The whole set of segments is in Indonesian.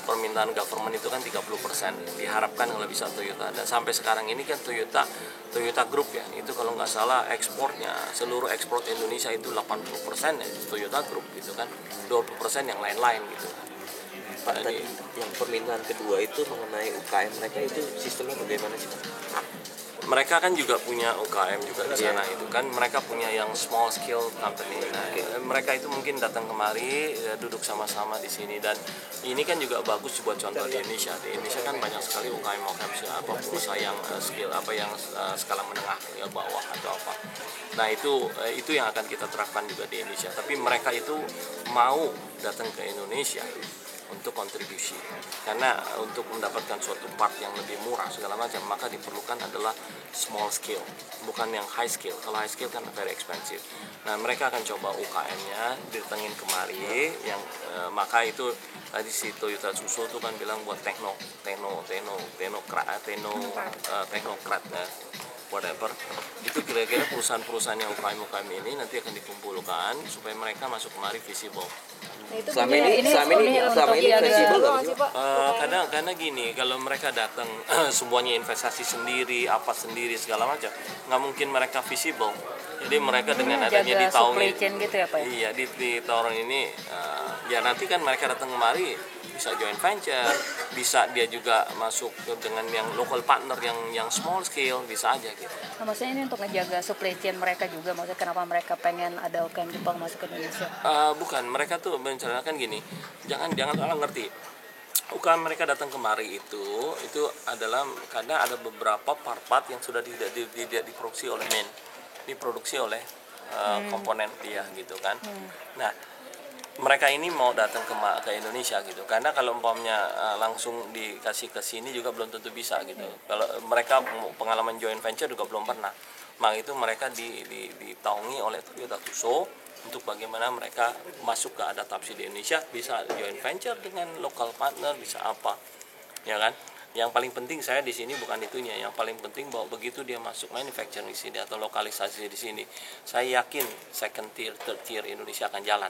permintaan government itu kan 30%, diharapkan kalau bisa Toyota. Dan sampai sekarang ini kan Toyota Group ya, itu kalau nggak salah ekspornya, seluruh ekspor Indonesia itu 80% ya Toyota Group gitu kan, 20% yang lain-lain gitu. Pak, tadi yang permintaan kedua itu mengenai UKM mereka itu sistemnya bagaimana sih Pak? Mereka kan juga punya UKM juga di sana itu kan, mereka punya yang small scale company. Nah, mereka itu mungkin datang kemari, duduk sama-sama di sini, dan ini kan juga bagus buat contoh di Indonesia. Di Indonesia kan banyak sekali UKM apa pengusaha yang skill apa yang skala menengah ya bawah atau apa. Nah, itu yang akan kita terapkan juga di Indonesia. Tapi mereka itu mau datang ke Indonesia untuk kontribusi, karena untuk mendapatkan suatu part yang lebih murah segala macam, maka diperlukan adalah small scale, bukan yang high scale. Kalau high scale kan very expensive. Nah, mereka akan coba UKM-nya didatengin kemari, yang maka itu tadi si Toyota Tsusho itu kan bilang buat teknokrat whatever. Itu kira-kira perusahaan-perusahaan yang UKM ini nanti akan dikumpulkan supaya mereka masuk kemari visible. Selama ini fleksibel nggak sih Pak? Karena gini, kalau mereka datang semuanya investasi sendiri, apa sendiri segala macam, nggak mungkin mereka visible. Jadi mereka dengan adanya di tahun ini, gitu ya, Pak? Iya, di tahun ini ya nanti kan mereka datang kemari bisa joint venture, bisa dia juga masuk dengan yang local partner yang small scale, bisa aja gitu. Nah, maksudnya ini untuk ngejaga supply chain mereka juga, maksudnya kenapa mereka pengen ada UKM Jepang masuk ke Indonesia? Bukan, mereka tuh merencanakan gini, jangan salah ngerti. UKM mereka datang kemari itu adalah karena ada beberapa part yang sudah tidak diproduksi oleh diproduksi oleh komponen dia gitu kan. Nah, mereka ini mau datang ke Indonesia gitu, karena kalau umpamanya langsung dikasih ke sini juga belum tentu bisa gitu. Kalau mereka pengalaman joint venture juga belum pernah, maka itu mereka ditaungi oleh Toyota Tsusho untuk bagaimana mereka masuk ke adaptasi di Indonesia, bisa joint venture dengan local partner, bisa apa, ya kan? Yang paling penting saya di sini bukan itunya, yang paling penting bahwa begitu dia masuk manufacturing di sini atau lokalisasi di sini, saya yakin second tier, third tier Indonesia akan jalan,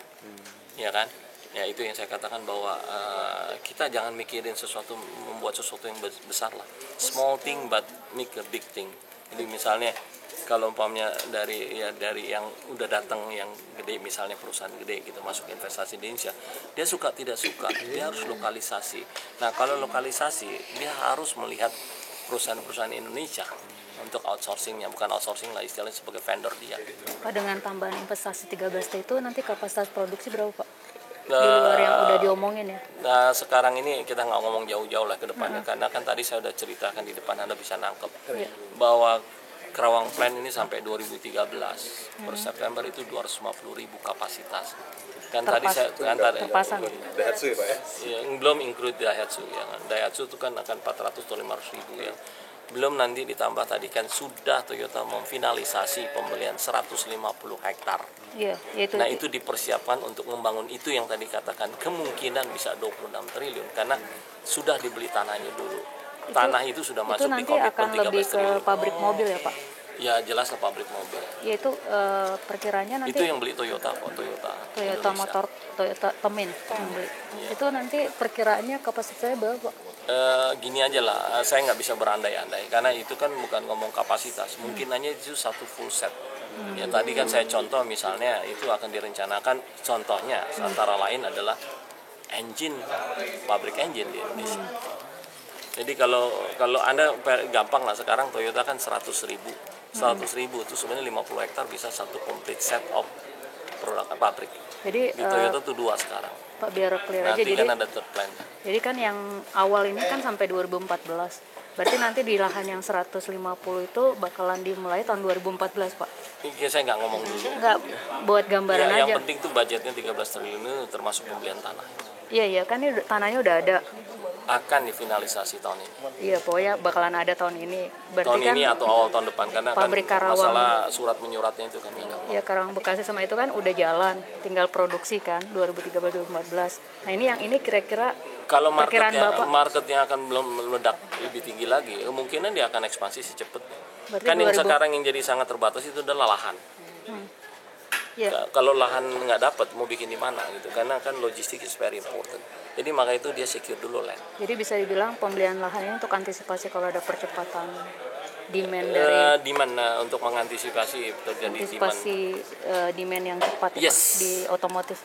ya kan? Ya itu yang saya katakan bahwa kita jangan mikirin membuat sesuatu yang besar lah, small thing but make a big thing. Jadi misalnya kalau umpamanya dari yang udah datang yang gede, misalnya perusahaan gede gitu masuk investasi di Indonesia, dia suka tidak suka dia harus lokalisasi. Nah, kalau lokalisasi dia harus melihat perusahaan-perusahaan Indonesia untuk outsourcingnya, bukan outsourcing lah istilahnya, sebagai vendor dia. Pak, dengan tambahan investasi 13 T itu nanti kapasitas produksi berapa Pak? Di luar yang udah diomongin ya? Nah, sekarang ini kita nggak ngomong jauh-jauh lah ke depannya, karena kan tadi saya udah ceritakan di depan, Anda bisa nangkep bahwa Kerawang Plant ini sampai 2013 per September itu 250.000 kapasitas. Kan tadi saya terpasang. Daihatsu ya Pak ya? Ya, belum include Daihatsu ya kan. Daihatsu itu kan akan 400 atau 500.000 ya. Belum nanti ditambah tadi kan sudah Toyota memfinalisasi pembelian 150 hektar. Iya, Nah, itu dipersiapkan untuk membangun itu yang tadi katakan kemungkinan bisa 26 triliun karena sudah dibeli tanahnya dulu. Tanah itu sudah masuk di komitmen 13 triliun. Itu nanti akan lebih ke pabrik mobil ya Pak? Ya jelas lah pabrik mobil. Ya itu perkiranya nanti. Itu yang beli Toyota Motor, Toyota Temin yang beli. Itu nanti perkiraannya kapasitasnya berapa? Gini aja lah, saya nggak bisa berandai-andai karena itu kan bukan ngomong kapasitas. Mungkin hanya itu satu full set. Ya tadi kan saya contoh misalnya itu akan direncanakan, contohnya antara lain adalah pabrik engine di Indonesia. Jadi kalau Anda gampang lah, sekarang Toyota kan 100.000 itu sebenarnya 50 hektar bisa satu complete set of produk pabrik. Jadi di Toyota tuh 2 sekarang. Pak, biar clear aja, nanti kan ada third plant. Jadi kan yang awal ini kan sampai 2014. Berarti nanti di lahan yang 150 itu bakalan dimulai tahun 2014 Pak? Ini saya nggak ngomong dulu. Nggak, buat gambaran aja. Yang penting tuh budgetnya 13 triliun itu termasuk pembelian tanah. Iya kan ini tanahnya udah ada. Akan difinalisasi tahun ini. Iya, pokoknya bakalan ada tahun ini. Berarti tahun ini atau awal tahun depan, karena pabrik kan Karawang, masalah surat menyuratnya itu kan hilang. Iya, Karawang Bekasi sama itu kan udah jalan, tinggal produksi kan 2013-2014. Nah ini kira-kira kalau marketnya akan belum meledak lebih tinggi lagi, kemungkinan dia akan ekspansi secepat. Kan yang sekarang yang jadi sangat terbatas itu adalah lahan. Iya. Kalau lahan nggak dapat mau bikin di mana gitu, karena kan logistik is very important. Jadi maka itu dia secure dulu land. Jadi bisa dibilang pembelian lahan ini untuk antisipasi kalau ada percepatan demand dari Demand untuk mengantisipasi terjadi demand. antisipasi demand yang cepat ya, Pak, Yes. di otomotif.